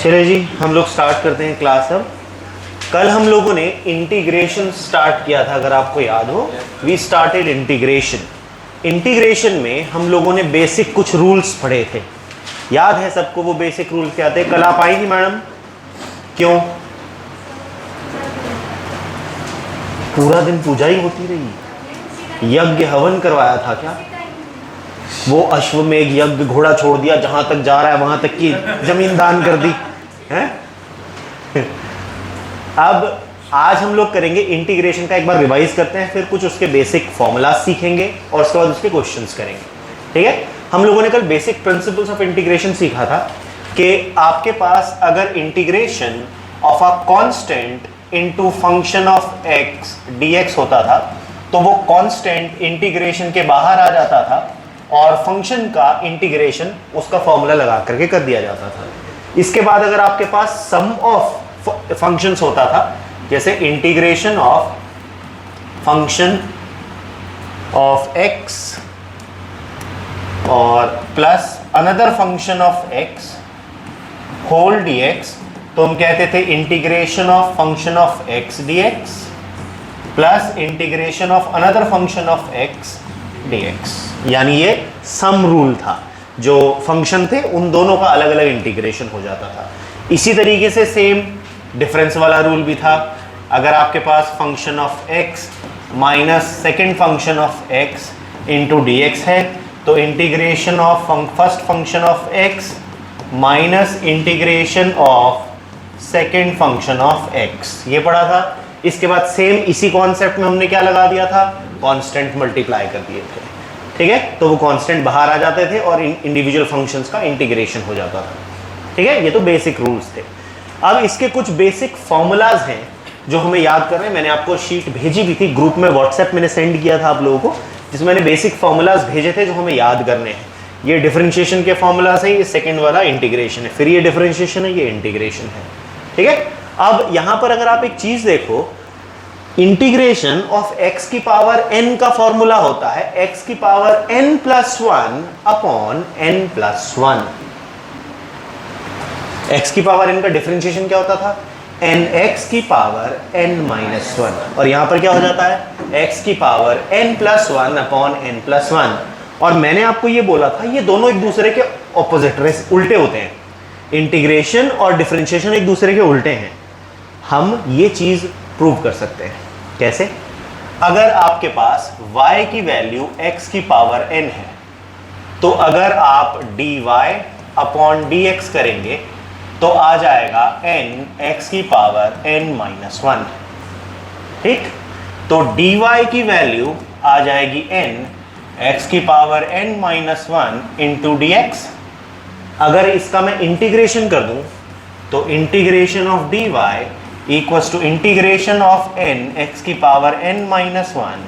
चलिए जी, हम लोग स्टार्ट करते हैं क्लास अब। कल हम लोगों ने इंटीग्रेशन स्टार्ट किया था, अगर आपको याद हो। We started integration. इंटीग्रेशन में हम लोगों ने बेसिक कुछ रूल्स पढ़े थे। याद है सबको वो बेसिक रूल्स क्या थे? कल आप आई थी मैडम? क्यों? पूरा दिन पूजा ही होती रही? यज्ञ हवन करवाया था क्या? वो अश्वमेघ यज्ञ, घोड़ा छोड़ दिया, जहां तक जा रहा है वहां तक की जमीन दान कर दी है? अब आज हम लोग करेंगे इंटीग्रेशन का, एक बार रिवाइज करते हैं, फिर कुछ उसके बेसिक फॉर्मूलाज सीखेंगे और उसके बाद उसके क्वेश्चंस करेंगे। ठीक है? हम लोगों ने कल बेसिक प्रिंसिपल्स ऑफ इंटीग्रेशन सीखा था कि आपके पास अगर integration of a constant into function of x d x होता था तो वो कांस्टेंट इंटीग्रेशन के बाहर आ जाता था और फंक्शन का इंटीग्रेशन उसका फॉर्मूला लगा करके कर दिया जाता था। इसके बाद अगर आपके पास सम ऑफ फंक्शंस होता था, जैसे integration of function of X और plus another function of X whole DX, तो हम कहते थे integration of function of x DX plus integration of another function of x DX. यानी ये सम रूल था, जो फंक्शन थे उन दोनों का अलग अलग इंटीग्रेशन हो जाता था। इसी तरीके से सेम डिफरेंस वाला रूल भी था। अगर आपके पास function of X minus second function of X into D X है तो integration of first function of X minus integration of second function of X, ये पढ़ा था। इसके बाद सेम इसी कॉन्सेप्ट में हमने क्या लगा दिया था? कांस्टेंट मल्टीप्लाई कर दिए थे। ठीक है? तो वो कांस्टेंट बाहर आ जाते थे और इंडिविजुअल फंक्शंस का इंटीग्रेशन हो जाता था। ठीक है? ये तो बेसिक रूल्स थे। अब इसके कुछ बेसिक फॉर्मूलाज हैं जो हमें याद कर रहे हैं। मैंने आपको शीट भेजी भी थी ग्रुप में, व्हाट्सएप मैंने सेंड किया था आप लोगों को, जिसमें मैंने बेसिक फॉर्मूलाज भेजे थे जो हमें याद करने हैं। ये डिफरेंशिएशन के फॉर्मूलाज है, ये सेकंड वाला इंटीग्रेशन है, फिर ये डिफरेंशिएशन है, ये इंटीग्रेशन है। ठीक है? अब यहां पर अगर आप एक चीज देखो, इंटीग्रेशन ऑफ x की पावर n का फॉर्मूला होता है x की power n plus 1 upon n plus 1। x की पावर n का डिफरेंशिएशन क्या होता था? nx की पावर n माइनस 1, और यहां पर क्या हो जाता है? x की power n plus 1 upon n plus 1। और मैंने आपको ये बोला था ये दोनों एक दूसरे के ऑपोजिट, उल्टे होते हैं। इंटीग्रेशन और डिफरेंशिएशन एक दूसरे के उल्टे हैं। हम ये चीज प्रूव कर सकते हैं। कैसे? अगर आपके पास y की वैल्यू x की पावर n है तो अगर आप dy अपॉन dx करेंगे तो आ जाएगा n x की पावर n माइनस 1। ठीक? तो dy की वैल्यू आ जाएगी n x की power n minus 1 into dx। अगर इसका मैं इंटीग्रेशन कर दूं तो integration of dy equals to integration of n x की पावर n माइनस 1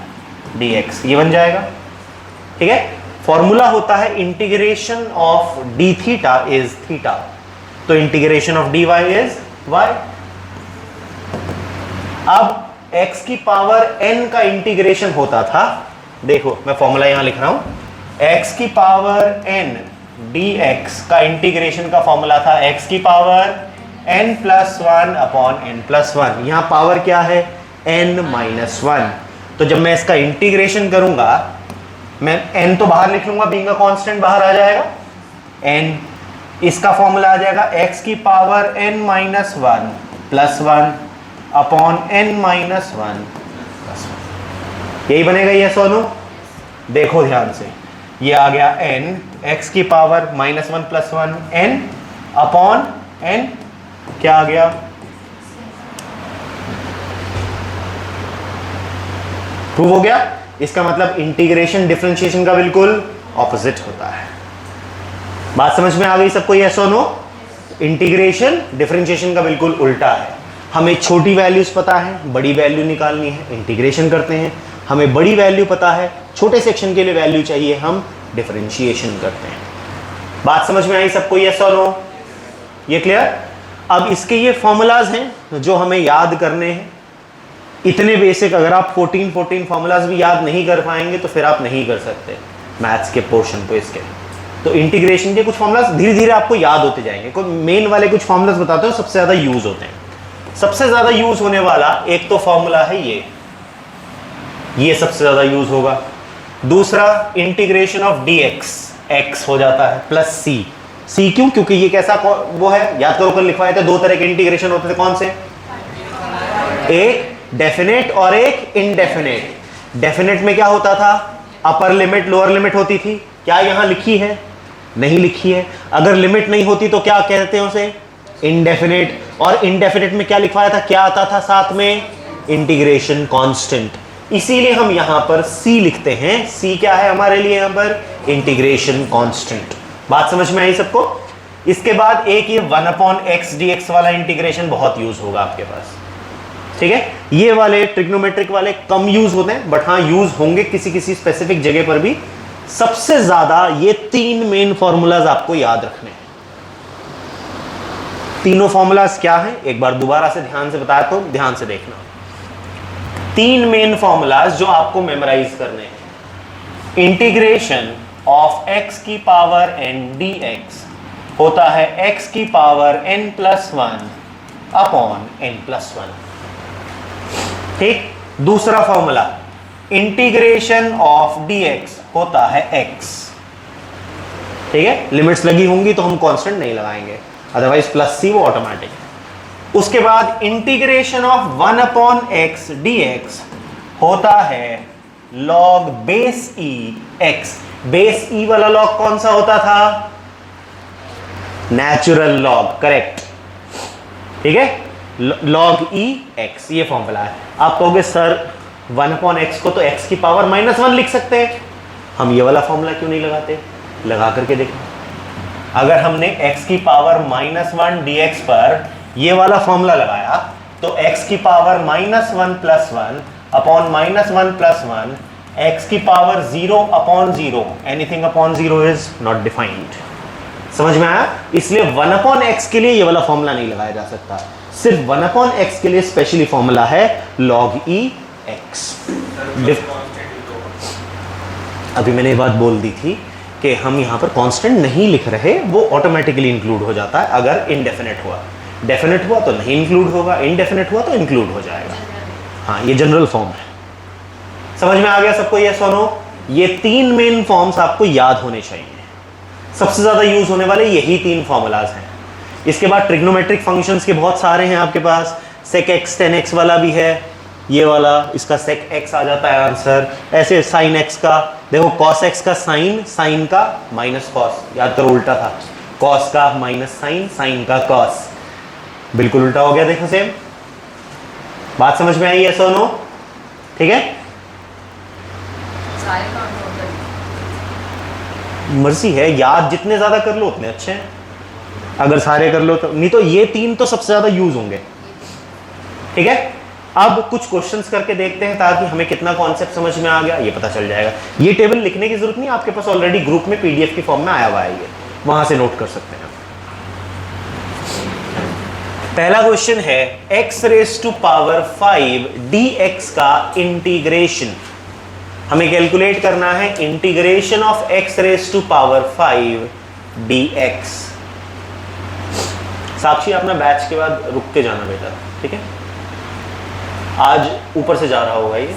dx, ये बन जाएगा। ठीक है? फॉर्मूला होता है integration of d theta is theta, तो integration of dy is y। अब x की पावर n का इंटीग्रेशन होता था, देखो मैं फॉर्मूला यहां लिख रहा हूं, x की पावर n dx का इंटीग्रेशन का फॉर्मूला था x की power n plus 1 upon n plus 1। यहां पावर क्या है? n minus 1। तो जब मैं इसका इंटीग्रेशन करूंगा, मैं n तो बाहर लिख लूंगा, बीइंग अ कांस्टेंट बाहर आ जाएगा n। इसका फॉर्मूला आ जाएगा x की power n minus 1 plus 1 upon n minus 1 plus 1। यही बनेगा ये सोनू? देखो ध्यान से, ये आ गया n x की power minus 1 plus 1 n upon n, क्या आ गया? प्रूव हो गया। इसका मतलब इंटीग्रेशन डिफरेंशिएशन का बिल्कुल ऑपोजिट होता है। बात समझ में आ गई सबको? यस और नो? इंटीग्रेशन डिफरेंशिएशन का बिल्कुल उल्टा है। हमें छोटी वैल्यूज पता है, बड़ी वैल्यू निकालनी है, इंटीग्रेशन करते हैं। हमें बड़ी वैल्यू पता है, छोटे सेक्शन के लिए वैल्यू चाहिए, हम डिफरेंशिएशन करते हैं। बात समझ में आई सबको? यस और नो? ये क्लियर? अब इसके ये फॉर्मूलाज हैं जो हमें याद करने हैं। इतने बेसिक, अगर आप 14 फॉर्मूलाज भी याद नहीं कर पाएंगे तो फिर आप नहीं कर सकते मैथ्स के पोर्शन को इसके। तो इंटीग्रेशन के कुछ फॉर्मूलाज धीरे धीरे आपको याद होते जाएंगे। कोई मेन वाले कुछ फॉर्मूलाज बताते हो सबसे ज्यादा यूज होते हैं। सबसे ज्यादा यूज होने वाला एक तो फॉर्मूला है ये सबसे ज्यादा यूज होगा। दूसरा इंटीग्रेशन ऑफ dx, x हो जाता है प्लस c क्यों? क्योंकि ये कैसा वो है, याद करो कल लिखवाए थे दो तरह के इंटीग्रेशन होते थे, कौन से? एक डेफिनेट और एक इनडेफिनेट। डेफिनेट में क्या होता था, अपर लिमिट लोअर लिमिट होती थी। क्या यहां लिखी है? नहीं लिखी है। अगर लिमिट नहीं होती तो क्या कहते हैं उसे? इनडेफिनेट। और इनडेफिनेट में क्या लिखवाया था, क्या आता था साथ में? Integration constant. इसीलिए हम यहां पर c लिखते हैं। c क्या है हमारे लिए यहां पर? Integration constant. बात समझ में आई सबको? इसके बाद एक ये 1/x dx वाला इंटीग्रेशन बहुत यूज होगा आपके पास, ठीक है। ये वाले ट्रिग्नोमेट्रिक वाले कम यूज होते हैं, बट हाँ यूज होंगे किसी किसी स्पेसिफिक जगह पर भी। सबसे ज्यादा ये तीन मेन फॉर्मूलाज आपको याद रखने हैं। तीनों फॉर्मूलाज क्या हैं एक बार दोबारा से ध्यान से बताया तो ध्यान से देखना। तीन मेन फॉर्मूलाज जो आपको मेमोराइज करने हैं। इंटीग्रेशन ऑफ x की पावर n dx होता है x की पावर n+1 अपॉन n+1, ठीक। दूसरा फॉर्मूला इंटीग्रेशन ऑफ dx होता है x, ठीक है। लिमिट्स लगी होंगी तो हम कांस्टेंट नहीं लगाएंगे, अदरवाइज प्लस c वो ऑटोमेटिक है। उसके बाद इंटीग्रेशन ऑफ 1/x dx होता है log base e x। Base e वाला log कौन सा होता था? नेचुरल log, करेक्ट, ठीक है। log e x ये फॉर्मूला है। आप कहोगे सर 1/x को तो x की पावर -1 लिख सकते हैं, हम ये वाला फॉर्मूला क्यों नहीं लगाते? लगा करके देखो। अगर हमने x की पावर -1 dx पर ये वाला फॉर्मूला लगाया तो x की पावर -1+1 अपॉन -1+1, x की power 0/0, anything upon 0 is not defined. समझ में आया? इसलिए 1/x के लिए ये वाला फॉर्मूला नहीं लगाया जा सकता। सिर्फ 1/x के लिए स्पेशली फॉर्मूला है log e x। अभी मैंने ये बात बोल दी थी कि हम यहां पर कांस्टेंट नहीं लिख रहे, वो ऑटोमेटिकली इंक्लूड हो जाता है अगर इनडेफिनेट हुआ। डेफिनेट हुआ तो नहीं इंक्लूड होगा, इनडेफिनेट हुआ तो इंक्लूड हो जाएगा। हाँ, ये जनरल फॉर्म है। समझ में आ गया सबको? ये सुनो, ये तीन मेन फॉर्म्स आपको याद होने चाहिए। सबसे ज्यादा यूज होने वाले यही तीन फॉर्मूलाज हैं। इसके बाद ट्रिग्नोमेट्रिक फंक्शंस के बहुत सारे हैं आपके पास। sec x tan x वाला भी है, ये वाला, इसका sec x आ जाता है आंसर। ऐसे sin x का देखो, cos x का sin, sin का माइनस cos, याद करो उल्टा था, cos का माइनस sin, sin का cos, बिल्कुल उल्टा हो गया। देखो सेम बात समझ में आई है? सोनो, ठीक है। मर्जी है, याद जितने ज्यादा कर लो उतने अच्छे हैं, अगर सारे कर लो तो। नहीं तो ये तीन तो सबसे ज्यादा यूज होंगे, ठीक है। अब कुछ क्वेश्चंस करके देखते हैं ताकि हमें कितना कॉन्सेप्ट समझ में आ गया ये पता चल जाएगा। ये टेबल लिखने की जरूरत नहीं, आपके पास ऑलरेडी ग्रुप में पीडीएफ की फॉर्म में आया हुआ है, ये वहां से नोट कर सकते हैं। पहला क्वेश्चन है x⁵ dx का इंटीग्रेशन। हमें कैलकुलेट करना है इंटीग्रेशन ऑफ x⁵ dx। साक्षी अपना बैच के बाद रुक के जाना बेटा, ठीक है। आज ऊपर से जा रहा होगा ये,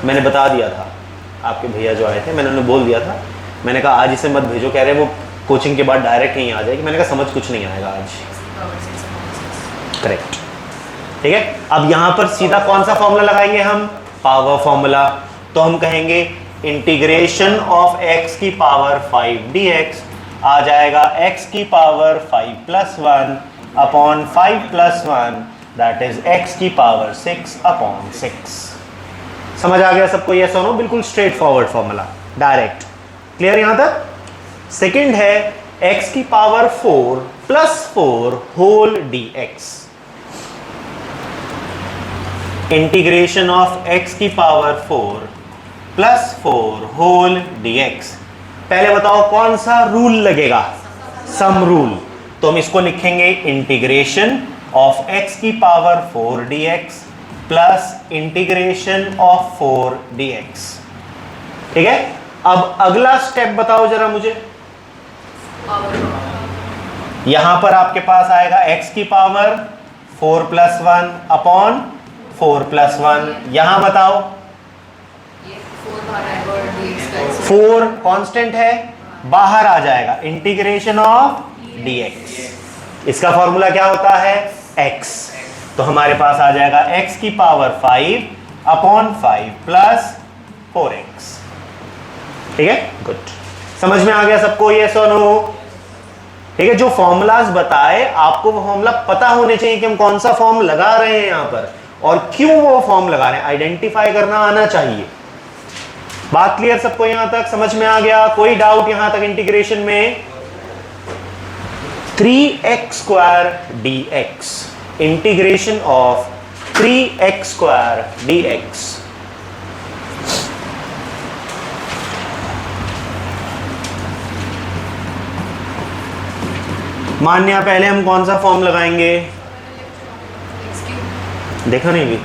मैंने बता दिया था आपके भैया जो आए थे, मैंने उन्हें बोल दिया था। मैंने कहा आज इसे मत भेजो, कह रहे वो कोचिंग के बाद डायरेक्ट यहीं आ जाएगी। मैंने कहा समझ कुछ नहीं आएगा आज, करेक्ट, ठीक है। अब यहां पर सीधा कौन सा फॉर्मूला लगाएंगे हम? Power formula. तो हम कहेंगे इंटीग्रेशन ऑफ x की पावर 5 dx आ जाएगा x की power 5+1 upon 5+1, that is x की पावर 6/6। समझ आ गया सबको? ये सुनो, बिल्कुल straightforward formula, direct, clear यहां तक। सेकंड है x की power 4+4 whole dx। Integration of x की पावर 4+4 होल dx। पहले बताओ कौन सा रूल लगेगा? Sum rule. तो हम इसको लिखेंगे इंटीग्रेशन ऑफ x की power 4 dx plus integration of 4 dx, ठीक है। अब अगला स्टेप बताओ जरा मुझे, यहां पर आपके पास आएगा x की पावर 4 प्लस 1 अपॉन 4 प्लस 1। यहां बताओ, 4 कांस्टेंट है, बाहर आ जाएगा इंटीग्रेशन ऑफ dx। इसका फॉर्मूला क्या होता है? x। तो हमारे पास आ जाएगा x की पावर 5 अपॉन 5 प्लस 4x। ठीक है, गुड। समझ में आ गया सबको? ये सोनो, ठीक है। जो फॉर्मूलाज बताए आपको वो फॉर्मूला पता होने चाहिए कि हम कौन सा फॉर्म लगा रहे हैं यहां पर और क्यों वो फॉर्म लगा रहे हैं, आइडेंटिफाई करना आना चाहिए। बात क्लियर सबको? यहां तक समझ में आ गया? कोई डाउट यहां तक इंटीग्रेशन में? 3x square dx, integration of 3x square dx। मान्या, पहले हम कौन सा फॉर्म लगाएंगे? देखा नहीं भी,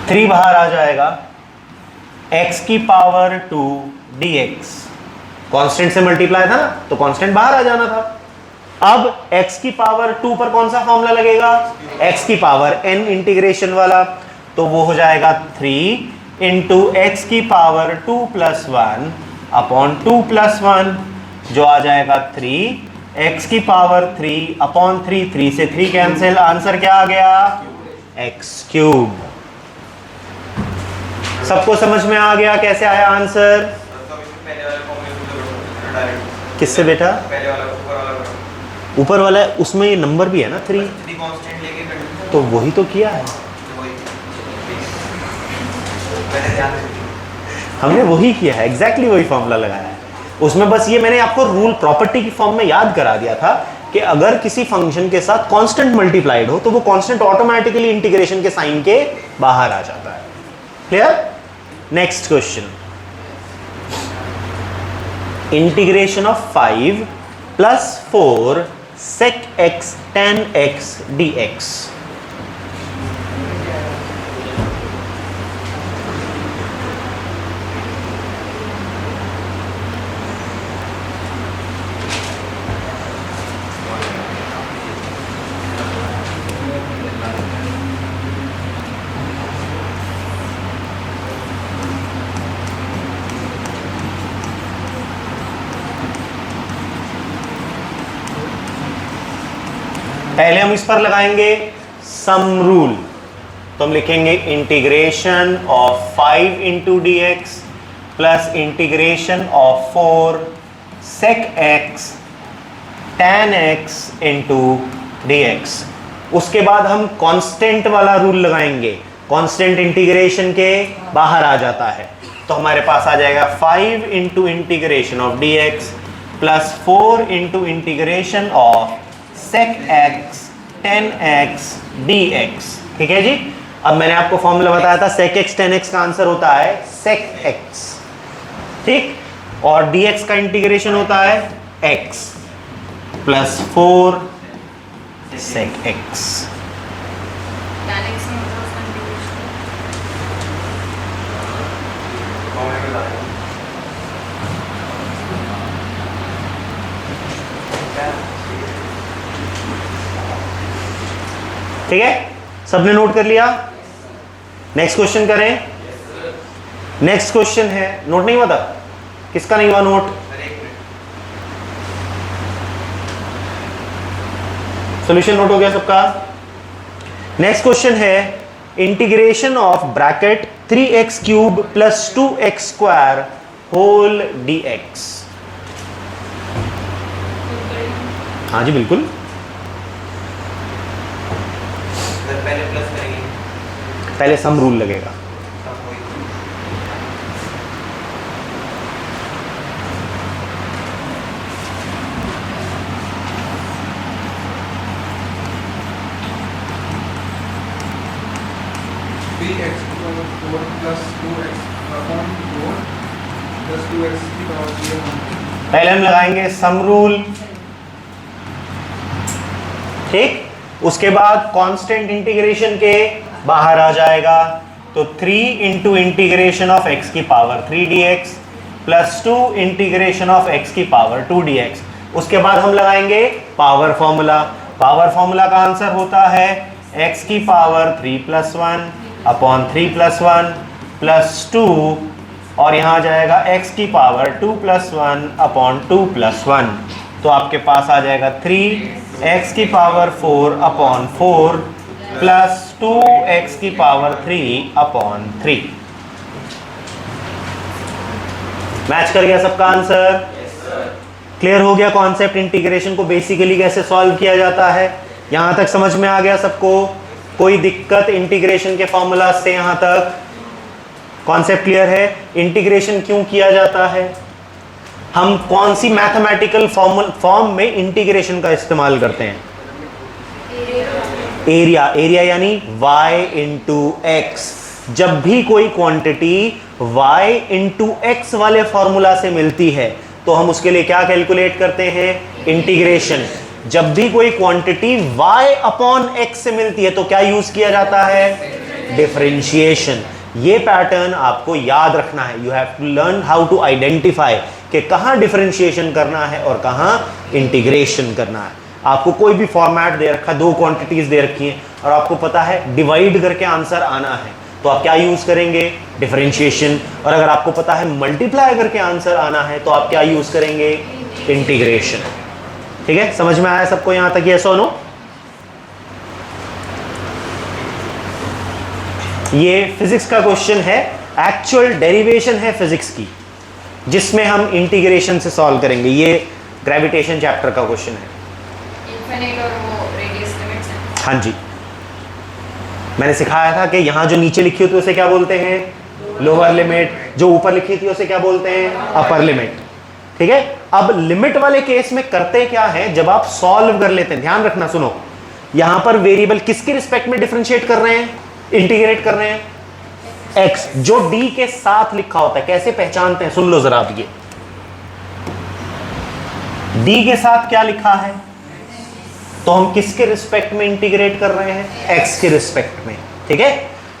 3 बाहर आ जाएगा, x की पावर 2 dx। कांस्टेंट से मल्टीप्लाई था ना, तो कांस्टेंट बाहर आ जाना था। अब x की पावर 2 पर कौन सा फॉर्मूला लगेगा? x की पावर n इंटीग्रेशन वाला, तो वो हो जाएगा 3 इंटू एक्स की पावर 2 प्लस 1 अपॉन 2 प्लस 1, जो आ जाएगा 3 x की पावर 3 अपॉन 3, 3 से 3 कैंसिल, आंसर क्या आ गया? x cube. सबको समझ में आ गया कैसे आया आंसर? किससे बेटा? ऊपर वाला उसमें ये नंबर भी है ना 3, तो वही तो किया है हमने, वही किया है, एग्जैक्टली वही फॉर्मूला लगाया है उसमें। बस ये मैंने आपको रूल प्रॉपर्टी की फॉर्म में याद करा दिया था कि अगर किसी फंक्शन के साथ कांस्टेंट मल्टीप्लाइड हो तो वो कांस्टेंट ऑटोमेटिकली इंटीग्रेशन के साइन के बाहर आ जाता है। Clear? Next question, integration of 5 plus 4 sec x tan x dx। पहले हम इस पर लगाएंगे सम रूल, तो हम लिखेंगे integration of 5 into D x plus integration of 4 sec x tan x into D x. उसके बाद हम कांस्टेंट वाला रूल लगाएंगे, कांस्टेंट इंटीग्रेशन के बाहर आ जाता है, तो हमारे पास आ जाएगा 5 into integration of D x plus 4 into integration of sec x tan x dx। ठीक है जी। अब मैंने आपको फॉर्मूला बताया था sec x tan x का आंसर होता है sec x, ठीक, और dx का इंटीग्रेशन होता है x प्लस 4 sec x। ठीक है, सबने नोट कर लिया? नेक्स्ट क्वेश्चन करें। नेक्स्ट क्वेश्चन है, नोट नहीं हुआ था? किसका नहीं हुआ नोट? सॉल्यूशन नोट हो गया सबका? नेक्स्ट क्वेश्चन है integration of bracket 3x cube plus 2x square whole dx। हाँ जी बिल्कुल, पहले प्लस करेंगे, पहले सम रूल लगेगा। पहले हम लगाएंगे सम रूल, ठीक, उसके बाद कांस्टेंट इंटीग्रेशन के बाहर आ जाएगा, तो 3 इंटू इंटीग्रेशन ऑफ एक्स की power 3 dx plus 2 integration of x की पावर 2 dx। उसके बाद हम लगाएंगे पावर फॉर्मूला। पावर फॉर्मूला का आंसर होता है x की पावर 3+1 अपॉन 3+1 प्लस 2, और यहां आ जाएगा x की पावर 2+1 अपॉन 2+1, तो आपके पास आ जाएगा 3x की पावर 4 अपॉन 4 प्लस 2x की पावर 3 अपॉन 3। मैच कर गया सबका आंसर? क्लियर हो गया कॉन्सेप्ट? इंटीग्रेशन को बेसिकली कैसे सॉल्व किया जाता है, यहां तक समझ में आ गया सबको? कोई दिक्कत इंटीग्रेशन के फॉर्मूला से? यहां तक कॉन्सेप्ट क्लियर है? इंटीग्रेशन क्यों किया जाता है, हम कौन सी मैथमेटिकल फॉर्म में इंटीग्रेशन का इस्तेमाल करते हैं? एरिया। एरिया यानी y इंटू एक्स। जब भी कोई क्वांटिटी y इंटू एक्स वाले फॉर्मूला से मिलती है तो हम उसके लिए क्या कैलकुलेट करते हैं? इंटीग्रेशन। जब भी कोई क्वांटिटी y अपॉन एक्स से मिलती है तो क्या यूज किया जाता है? डिफरेंशिएशन। ये पैटर्न आपको याद रखना है। You have to learn how to identify कि कहां डिफरेंशिएशन करना है और कहां इंटीग्रेशन करना है। आपको कोई भी फॉर्मेट दे रखा, दो क्वांटिटीज दे रखी हैं और आपको पता है डिवाइड करके आंसर आना है, तो आप क्या यूज करेंगे? डिफरेंशिएशन। और अगर आपको पता है मल्टीप्लाई करके आंसर आना है तो आप क्या यूज करेंगे? इंटीग्रेशन। ठीक है, समझ में आया सबको यहां तक? ये सोनो, ये फिजिक्स का क्वेश्चन है, एक्चुअल डेरिवेशन है फिजिक्स की, जिसमें हम इंटीग्रेशन से सॉल्व करेंगे। ये ग्रेविटेशन चैप्टर का क्वेश्चन है। इनफिनिट और वो रेडियस लिमिट्स हैं। हाँ जी, मैंने सिखाया था कि यहां जो नीचे लिखी होती है उसे क्या बोलते हैं? Lower limit. जो ऊपर लिखी थी उसे क्या बोलते हैं? Upper limit. ठीक है, अब लिमिट वाले केस में करते क्या है, जब आप सॉल्व कर लेते हैं, ध्यान रखना, सुनो, यहां पर वेरिएबल किसके रिस्पेक्ट में डिफरेंशिएट कर रहे हैं, इंटीग्रेट कर रहे हैं? x, जो d के साथ लिखा होता है। कैसे पहचानते हैं, सुन लो जरा। अब ये d के साथ क्या लिखा है, तो हम किसके रिस्पेक्ट में इंटीग्रेट कर रहे हैं? x के रिस्पेक्ट में। ठीक है,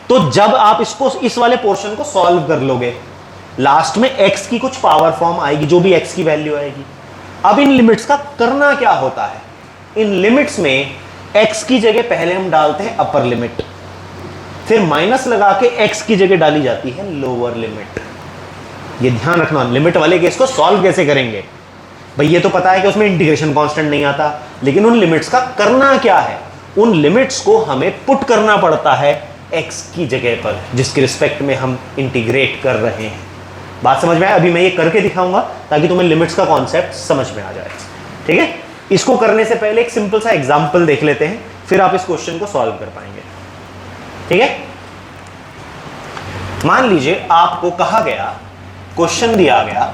तो जब आप इसको, इस वाले पोर्शन को सॉल्व कर लोगे, लास्ट में x की कुछ पावर फॉर्म आएगी, जो भी x की वैल्यू आएगी। अब इन लिमिट्स का करना क्या होता है? इन लिमिट्स में x की जगह पहले हम डालते हैं अपर लिमिट, फिर माइनस लगा के x की जगह डाली जाती है लोअर लिमिट। ये ध्यान रखना। लिमिट वाले केस को सॉल्व कैसे करेंगे भाई? ये तो पता है कि उसमें इंटीग्रेशन कांस्टेंट नहीं आता, लेकिन उन लिमिट्स का करना क्या है? उन लिमिट्स को हमें पुट करना पड़ता है x की जगह पर, जिसके रिस्पेक्ट में हम इंटीग्रेट कर रहे हैं। बात समझ में आया? अभी मैं ये करके दिखाऊंगा ताकि तुम्हें लिमिट्स का कॉन्सेप्ट समझ में आ जाए। ठीक है, इसको करने से पहले एक सिंपल सा एग्जाम्पल देख लेते हैं, फिर आप इस क्वेश्चन को सॉल्व कर पाएंगे। ठीक है, मान लीजिए आपको कहा गया, क्वेश्चन दिया गया,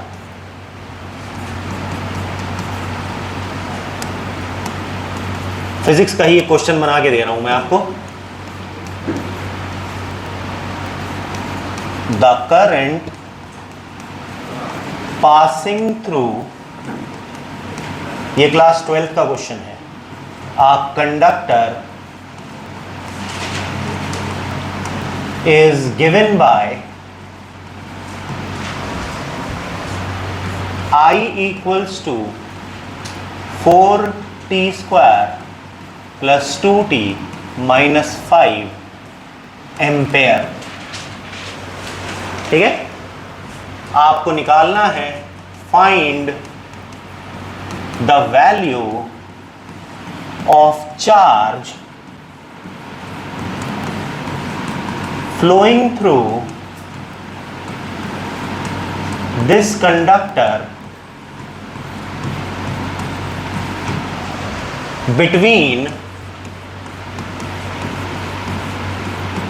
फिजिक्स का ही एक क्वेश्चन बना के दे रहा हूं मैं आपको। द करंट पासिंग थ्रू, ये क्लास 12th का क्वेश्चन है। A conductor is given by I equals to 4t square plus 2t minus 5 ampere. ठीक है, आपको निकालना है find the value of charge flowing through this conductor between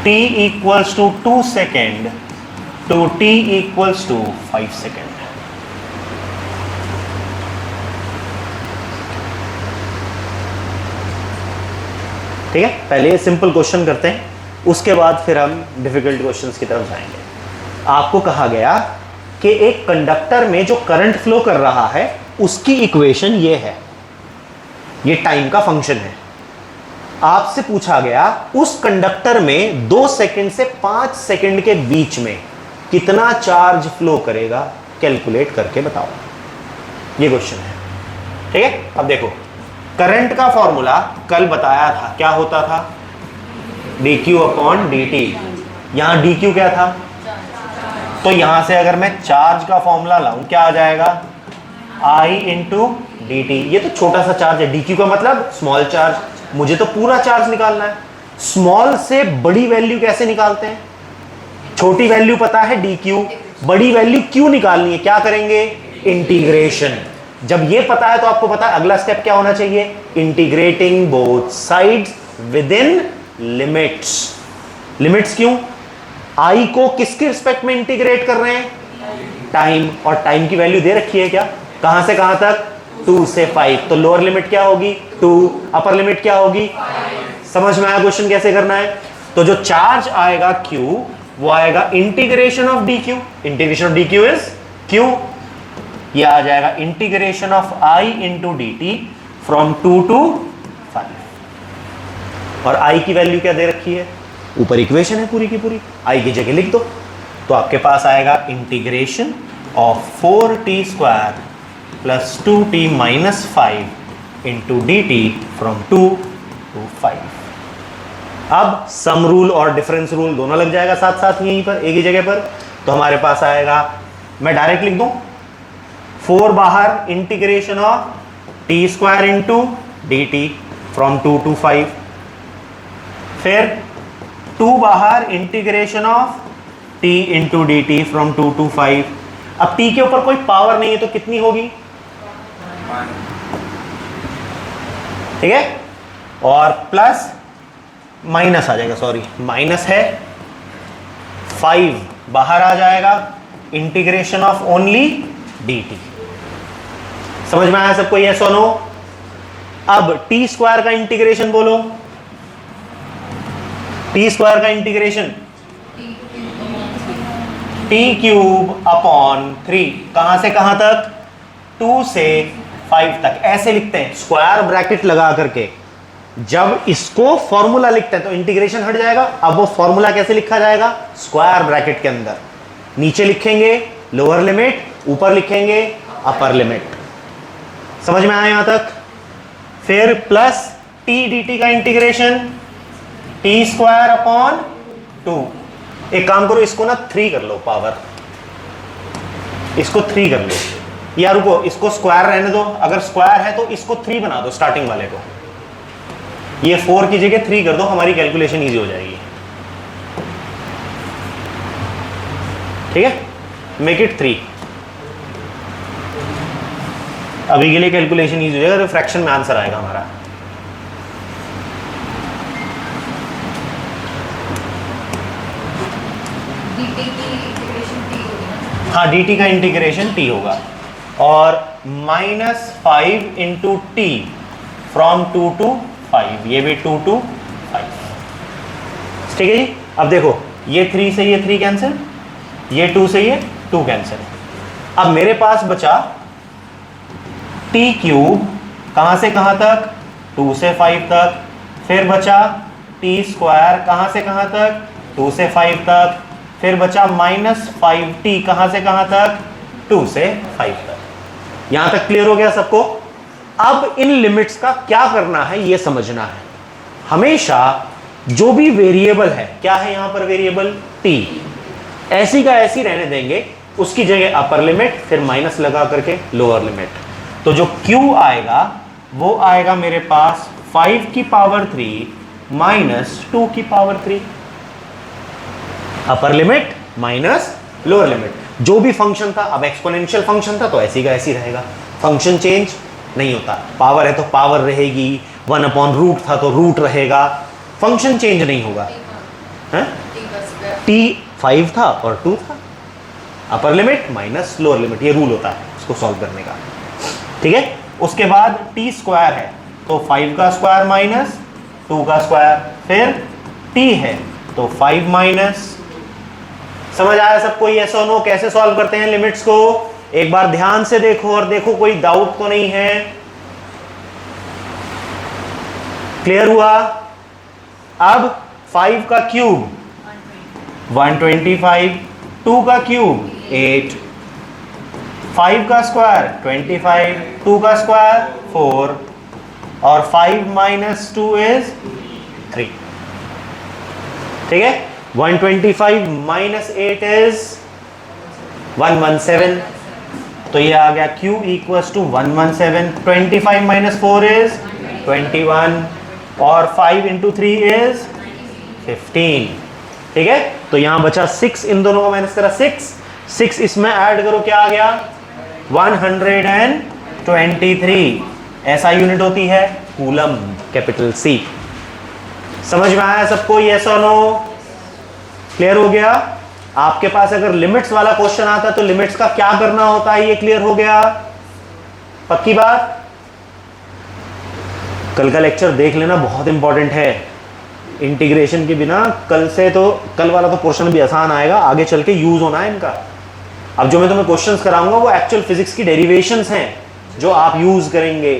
t equals to 2 second to t equals to 5 second। ठीक है, पहले simple question करते हैं, उसके बाद फिर हम डिफिकल्ट क्वेश्चंस की तरफ जाएंगे। आपको कहा गया कि एक कंडक्टर में जो करंट फ्लो कर रहा है उसकी इक्वेशन ये है, ये टाइम का फंक्शन है। आपसे पूछा गया उस कंडक्टर में 2 सेकंड से 5 सेकंड के बीच में कितना चार्ज फ्लो करेगा, कैलकुलेट करके बताओ। ये क्वेश्चन है। ठीक है, अब देखो करंट का फॉर्मूला कल बताया था, क्या होता था, dq अपॉन dt। यहां dq क्या था, तो यहां से अगर मैं चार्ज का फॉर्मूला लाऊं क्या आ जाएगा, I इंटू डी टी। ये तो छोटा सा चार्ज है, dq का मतलब स्मॉल चार्ज, मुझे तो पूरा चार्ज निकालना है। स्मॉल से बड़ी वैल्यू कैसे निकालते हैं, छोटी वैल्यू पता है dq, बड़ी वैल्यू q निकालनी है, क्या करेंगे, इंटीग्रेशन। जब ये पता है तो आपको पता है अगला स्टेप क्या होना चाहिए, integrating both sides with in limits. Limits क्यों, I को किसके रिस्पेक्ट में इंटीग्रेट कर रहे हैं, टाइम, और टाइम की वैल्यू दे रखी है क्या, कहां से कहां तक, 2 से 5, तो लोअर लिमिट क्या होगी 2, अपर लिमिट क्या होगी 5। समझ में आया क्वेश्चन कैसे करना है। तो जो चार्ज आएगा Q वो आएगा integration of dq, integration of dq is q, ये आ जाएगा integration of I into D T from 2 to 5। और I की वैल्यू क्या दे रखी है, ऊपर इक्वेशन है पूरी की पूरी, I की जगह लिख दो, तो आपके पास आएगा integration of 4t square plus 2t minus 5 into D T from 2 to 5। अब सम रूल और डिफरेंस रूल दोनों लग जाएगा साथ साथ यहीं पर एक ही जगह पर, तो हमारे पास आएगा, मैं डायरेक्ट लिख दूं 4 बाहर, integration of T square into D T from 2 to 5, फिर 2 बाहर, integration of t into D T from 2 to 5। अब t के ऊपर कोई पावर नहीं है तो कितनी होगी, ठीक है, और प्लस माइनस आ जाएगा, सॉरी माइनस है, 5 बाहर आ जाएगा, इंटीग्रेशन ऑफ ओनली dt। समझ में आया सबको, यस और नो। अब टी स्क्वायर का इंटीग्रेशन बोलो, टी स्क्वायर का इंटीग्रेशन टी क्यूब अपॉन 3, कहां से कहां तक, 2 से 5 तक, ऐसे लिखते हैं स्क्वायर ब्रैकेट लगा करके। जब इसको फॉर्मूला लिखते हैं तो इंटीग्रेशन हट जाएगा, अब वो फॉर्मूला कैसे लिखा जाएगा, स्क्वायर ब्रैकेट के अंदर, नीचे लिखेंगे लोअर लिमिट, ऊपर लिखेंगे अपर लिमिट। समझ में आया यहां तक। फिर प्लस टी डी टी का इंटीग्रेशन टी स्क्वायर अपॉन 2। एक काम करो, इसको ना 3 कर लो पावर, इसको 3 कर लो, या रुको इसको स्क्वायर रहने दो, अगर स्क्वायर है तो इसको 3 बना दो स्टार्टिंग वाले को, ये 4 की जगह 3 कर दो, हमारी कैलकुलेशन इजी हो जाएगी, ठीक है, मेक इट 3। अभी के लिए कैलकुलेशन इजी हो जाएगा, फ्रैक्शन में आंसर आएगा हमारा। dt की इंटीग्रेशन t होगी ना, हाँ dt का इंटीग्रेशन t होगा, और -5 इंटू टी फ्रॉम 2 to 5, ये भी 2 to 5, ठीक है जी। अब देखो ये 3 से ये 3 कैंसिल, ये 2 से ये 2 कैंसिल। अब मेरे पास बचा टी क्यूब, कहां से कहां तक, 2 से 5 तक, फिर बचा टी स्क्वायर, कहां से कहां तक, 2 से 5 तक, फिर बचा -5t, कहां से कहां तक, 2 से 5 तक। यहां तक क्लियर हो गया सबको। अब इन लिमिट्स का क्या करना है ये समझना है। हमेशा जो भी वेरिएबल है, क्या है यहां पर वेरिएबल t, ऐसी का ऐसी रहने देंगे, उसकी जगह अपर लिमिट फिर माइनस लगा करके लोअर लिमिट। तो जो q आएगा वो आएगा मेरे पास 5 की पावर 3 माइनस 2 की power 3, upper limit minus lower limit. जो भी फंक्शन था, अब एक्सपोनेंशियल फंक्शन था तो ऐसी का ऐसी रहेगा, फंक्शन चेंज नहीं होता, पावर है तो पावर रहेगी, 1/रूट था तो रूट रहेगा, फंक्शन चेंज नहीं होगा। t 5 था और 2 था, upper limit minus lower limit, ये रूल होता है इसको सॉल्व करने का, ठीक है। उसके बाद t स्क्वायर है तो 5 का स्क्वायर माइनस 2 का स्क्वायर, फिर t है तो 5 माइनस। समझ आया सबको, यस और नो, कैसे सॉल्व करते हैं लिमिट्स को, एक बार ध्यान से देखो और देखो कोई डाउट तो नहीं है, क्लियर हुआ। अब 5 का क्यूब 125, 2 का क्यूब 8, 5 का स्क्वायर 25, 2 का स्क्वायर 4 और 5 माइनस 2 इज 3। ठीक है, 125 माइनस 8 इज 117, तो ये आ गया Q equals to 117। 25 minus 4 is 21 और 5 इंटू 3 इज 15। ठीक है, तो यहां बचा 6, इन दोनों को माइनस करा 6 इसमें ऐड करो, क्या आ गया 123। ऐसा यूनिट होती है कूलम, कैपिटल C। समझ में आया सबको? यस और नो? क्लियर हो गया? आपके पास अगर लिमिट्स वाला क्वेश्चन आता है तो लिमिट्स का क्या करना होता है, ये क्लियर हो गया? पक्की बात? कल का लेक्चर देख लेना, बहुत इंपॉर्टेंट है। इंटीग्रेशन के बिना कल वाला तो पोर्शन भी आसान आएगा, आगे चल के यूज होना है इनका। अब जो मैं तुम्हें क्वेश्चंस कराऊंगा वो एक्चुअल फिजिक्स की डेरिवेशंस हैं जो आप यूज करेंगे।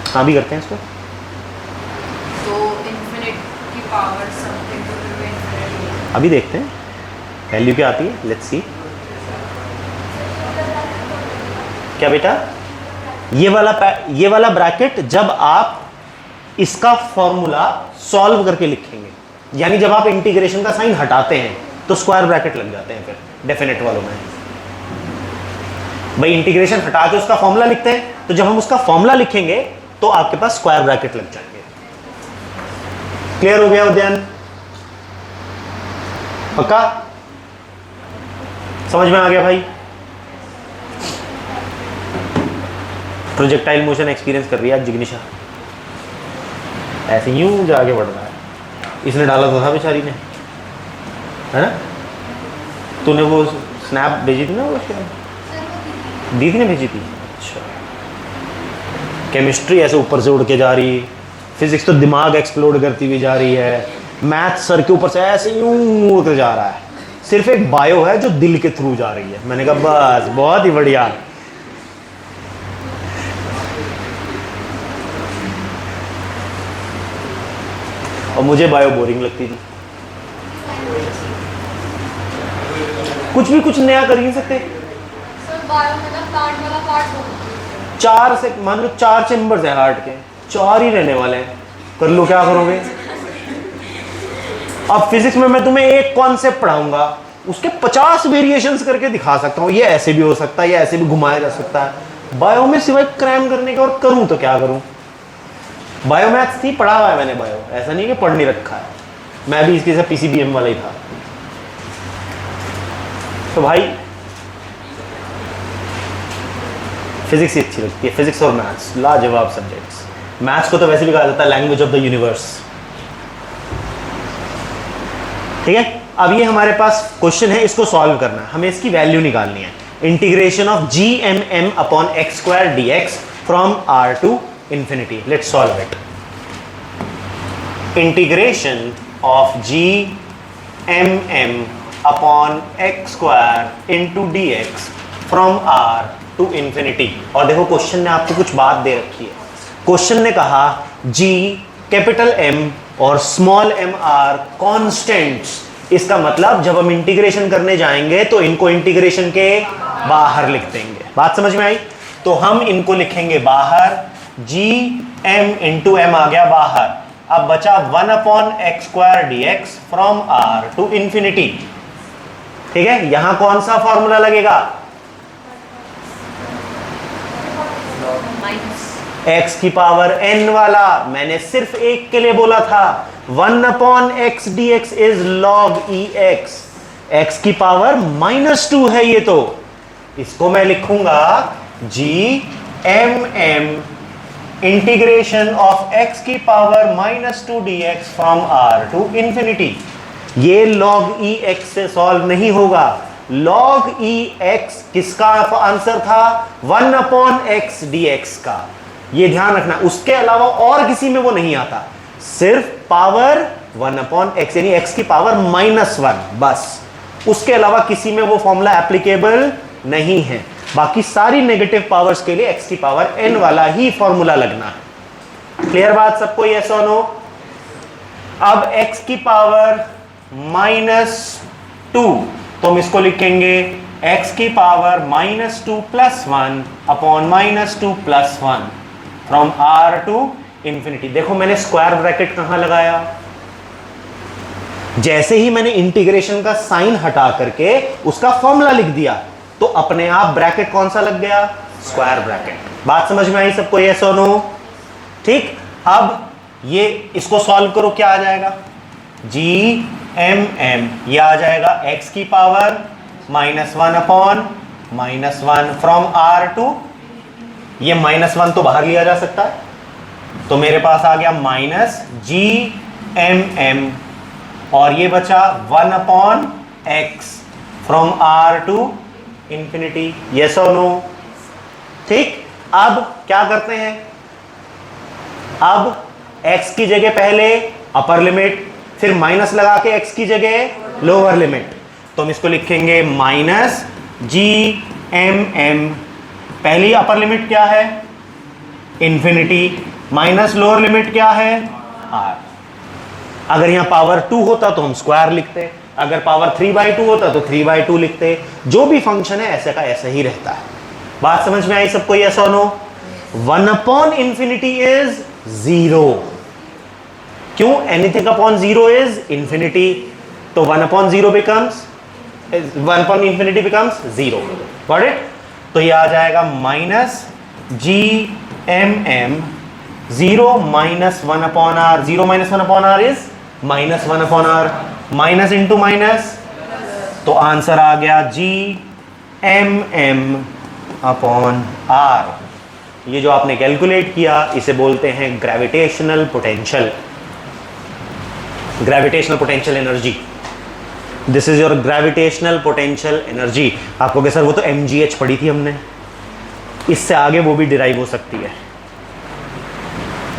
हाँ, भी करते हैं इसको। तो इन्फिनिट की power something to the infinity, अभी देखते हैं वैल्यू क्या आती है, लेट्स सी। क्या बेटा, ये वाला ब्रैकेट जब आप इसका फॉर्मूला सॉल्व करके लिखेंगे, यानी जब आप इंटीग्रेशन का साइन हटाते हैं तो स्क्वायर ब्रैकेट लग जाते हैं फिर डेफिनेट वालों में। भाई इंटीग्रेशन हटा के उसका फॉर्मूला लिखते हैं, तो जब हम उसका फॉर्मूला लिखेंगे तो आपके पास स्क्वायर ब्रैकेट लग जाएंगे। क्लियर हो गया उद्यान? पक्का समझ में आ गया भाई? प्रोजेक्टाइल मोशन एक्सपीरियंस कर रही है आज जिग्निशा, ऐसे यूं जाके बढ़ रहा है। इसने डाला तो था बेचारी ने, है ना? तूने वो स्नैप भेजी थी ना, वो दीदी ने भेजी थी। अच्छा, केमिस्ट्री ऐसे ऊपर से उड़ के जा रही, फिजिक्स तो दिमाग एक्सप्लोड करती हुई जा रही है, मैथ सर के ऊपर से ऐसे यूं उड़ के जा रहा है। सिर्फ एक बायो है जो दिल के थ्रू जा रही है। मैंने कहा बस, बहुत ही बढ़िया। और मुझे बायो बोरिंग लगती थी, कुछ नया कर ही नहीं सकते। सर बायो में ना प्लांट वाला पार्ट बहुत, 4 से मान लो 4 चेम्बर्स है हार्ट के, 4 ही रहने वाले हैं, कर लो क्या करोगे? अब फिजिक्स में मैं तुम्हें एक कॉन्सेप्ट पढ़ाऊंगा, उसके 50 वेरिएशंस करके दिखा सकता हूं, ये ऐसे भी हो सकता है, ये ऐसे भी घुमाया जा सकता है। बायो में सिवाय क्रैम करने के और करूं तो क्या करूं? बायो मैथ्स थी, पढ़ा हुआ है मैंने बायो, ऐसा नहीं कि पढ़ नहीं रखा है। मैं भी इसके साथ PCBM वाला ही था। तो भाई फिजिक्स ही अच्छी लगती है, फिजिक्स और मैथ्स लाजवाब सब्जेक्ट्स। मैथ्स को तो वैसे भी कहा जाता है लैंग्वेज ऑफ द यूनिवर्स। ठीक है, अब ये हमारे पास क्वेश्चन है, इसको सॉल्व करना है, हमें इसकी वैल्यू निकालनी है। Integration of GMM upon x² dx from R to infinity. Let's solve it. Integration of GMM upon x square into dx from R to infinity. और देखो क्वेश्चन ने आपको कुछ बात दे रखी है। क्वेश्चन ने कहा G, कैपिटल M और स्मॉल m R कॉन्स्टेंट्स। इसका मतलब जब हम इंटीग्रेशन करने जाएंगे तो इनको इंटीग्रेशन के बाहर लिख देंगे। बात समझ में आई? तो हम इनको लिखेंगे बाहर, GM इंटू M आ गया बाहर। अब बचा 1/x² dx from R to infinity. ठीक है, यहां कौन सा फॉर्मूला लगेगा? x की पावर n वाला। मैंने सिर्फ एक के लिए बोला था, 1/x dx is log ex। x की पावर -2 है ये, तो इसको मैं लिखूंगा GMM इंटीग्रेशन ऑफ x की power -2 dx from R to infinity. ये log ex से सॉल्व नहीं होगा। log ex किसका आंसर था? 1/x dx का। ये ध्यान रखना, उसके अलावा और किसी में वो नहीं आता, सिर्फ पावर 1/x यानी x की पावर -1, बस। उसके अलावा किसी में वो फॉर्मूला एप्लीकेबल नहीं है। बाकी सारी नेगेटिव पावर्स के लिए x की पावर n वाला ही फॉर्मूला लगना है। क्लियर बात सबको? यस और नो? अब x की पावर -2, तो हम इसको लिखेंगे x की power -2 + 1 upon -2 + 1 from r to infinity. देखो मैंने स्क्वायर ब्रैकेट कहां लगाया, जैसे ही मैंने इंटीग्रेशन का साइन हटा करके उसका फॉर्मूला लिख दिया तो अपने आप ब्रैकेट कौन सा लग गया, स्क्वायर ब्रैकेट। बात समझ में आई सबको, यस और नो? ठीक, अब ये इसको सॉल्व करो, क्या आ जाएगा, GMM, ये आ जाएगा x की power -1 upon -1 from r to, ये -1 तो बाहर लिया जा सकता है, तो मेरे पास आ गया -GMM और ये बचा 1 upon x from r to infinity. Yes और नो? ठीक, अब क्या करते हैं, अब x की जगह पहले अपर लिमिट, फिर माइनस लगा के x की जगह लोअर लिमिट, तो हम इसको लिखेंगे -GMM। पहली अपर लिमिट क्या है, इंफिनिटी, माइनस लोअर लिमिट क्या है, r। अगर यहां पावर 2 होता तो हम स्क्वायर लिखते, अगर पावर 3/2 होता तो 3/2 लिखते। जो भी फंक्शन है ऐसे का ऐसा ही रहता है। बात समझ में आई सबको, यस और नो? 1 अपॉन इंफिनिटी इज 0, क्यों, एनीथिंग अपॉन 0 इज इंफिनिटी, तो 1 upon 0 becomes 1 upon infinity becomes 0। Got it? तो ये आ जाएगा -GMM, 0 -1 upon r, 0 -1 upon r is -1 upon r, minus into minus, तो आंसर आ गया GMM अपॉन r। ये जो आपने कैलकुलेट किया इसे बोलते हैं gravitational potential, gravitational potential energy. This is your gravitational potential energy. आपको क्या सर, वो तो mgh पढ़ी थी हमने, इससे आगे वो भी डिराइव हो सकती है।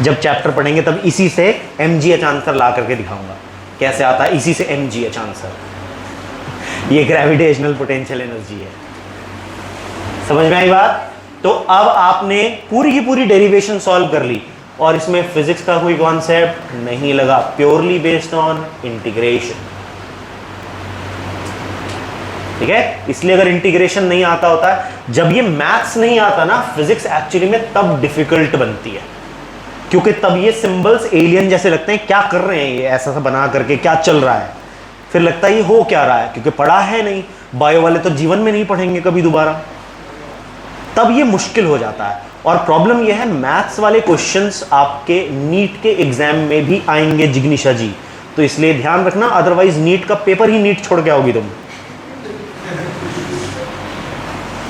जब चैप्टर पढ़ेंगे तब इसी से mgh आंसर ला करके दिखाऊंगा कैसे आता है, इसी से mgh आंसर। ये ग्रेविटेशनल पोटेंशियल एनर्जी है। समझ में आई बात? तो अब आपने पूरी की पूरी डेरिवेशन सॉल्व कर ली और इसमें फिजिक्स का कोई कॉन्सेप्ट नहीं लगा, प्योरली बेस्ड ऑन इंटीग्रेशन। ठीक है, इसलिए अगर इंटीग्रेशन नहीं आता होता है, जब ये मैथ्स नहीं आता ना, फिजिक्स एक्चुअली में तब डिफिकल्ट बनती है, क्योंकि तब ये सिंबल्स एलियन जैसे लगते हैं, क्या कर रहे हैं ये ऐसा सा बना करके, क्या चल रहा है, फिर लगता है ये हो क्या रहा है, क्योंकि पढ़ा है नहीं। बायो वाले तो जीवन में नहीं पढ़ेंगे कभी दोबारा, तब ये मुश्किल हो जाता है। और प्रॉब्लम ये है, मैथ्स वाले क्वेश्चंस आपके नीट के एग्जाम में भी आएंगे जिग्निशा जी, तो इसलिए ध्यान रखना, अदरवाइज नीट का पेपर ही नीट छोड़ के आओगी तुम।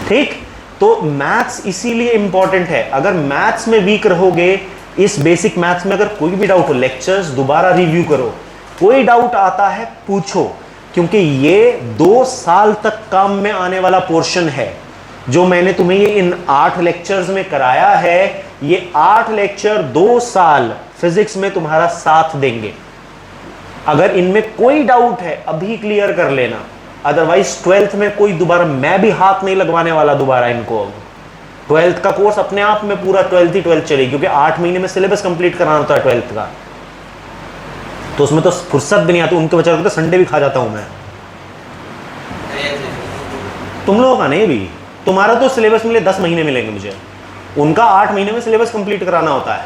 ठीक, तो मैथ्स इसीलिए इंपॉर्टेंट है। अगर मैथ्स में वीक रहोगे, इस बेसिक मैथ्स में अगर कोई भी डाउट हो, लेक्चर्स दोबारा रिव्यू करो, कोई डाउट आता है पूछो, क्योंकि ये 2 साल तक काम में आने वाला पोर्शन है। जो मैंने तुम्हें ये इन 8 लेक्चर्स में कराया है, ये 8 लेक्चर 2 साल फिजिक्स में तुम्हारा साथ देंगे। अगर इनमें कोई डाउट है अभी क्लियर कर लेना, अदरवाइज 12th में कोई दोबारा, मैं भी हाथ नहीं लगवाने वाला दोबारा इनको। 12th का कोर्स अपने आप में पूरा 12th ही 12th चलेगी, क्योंकि 8 महीने में सिलेबस कंप्लीट कराना होता है 12th का, तो उसमें तो फुर्सत भी नहीं आती। उनके बच्चों को तो संडे भी खा जाता हूं मैं, तुम लोगों का नहीं भी। तुम्हारा तो सिलेबस मिले 10 महीने मिलेंगे मुझे, उनका 8 महीने में सिलेबस कंप्लीट कराना होता है।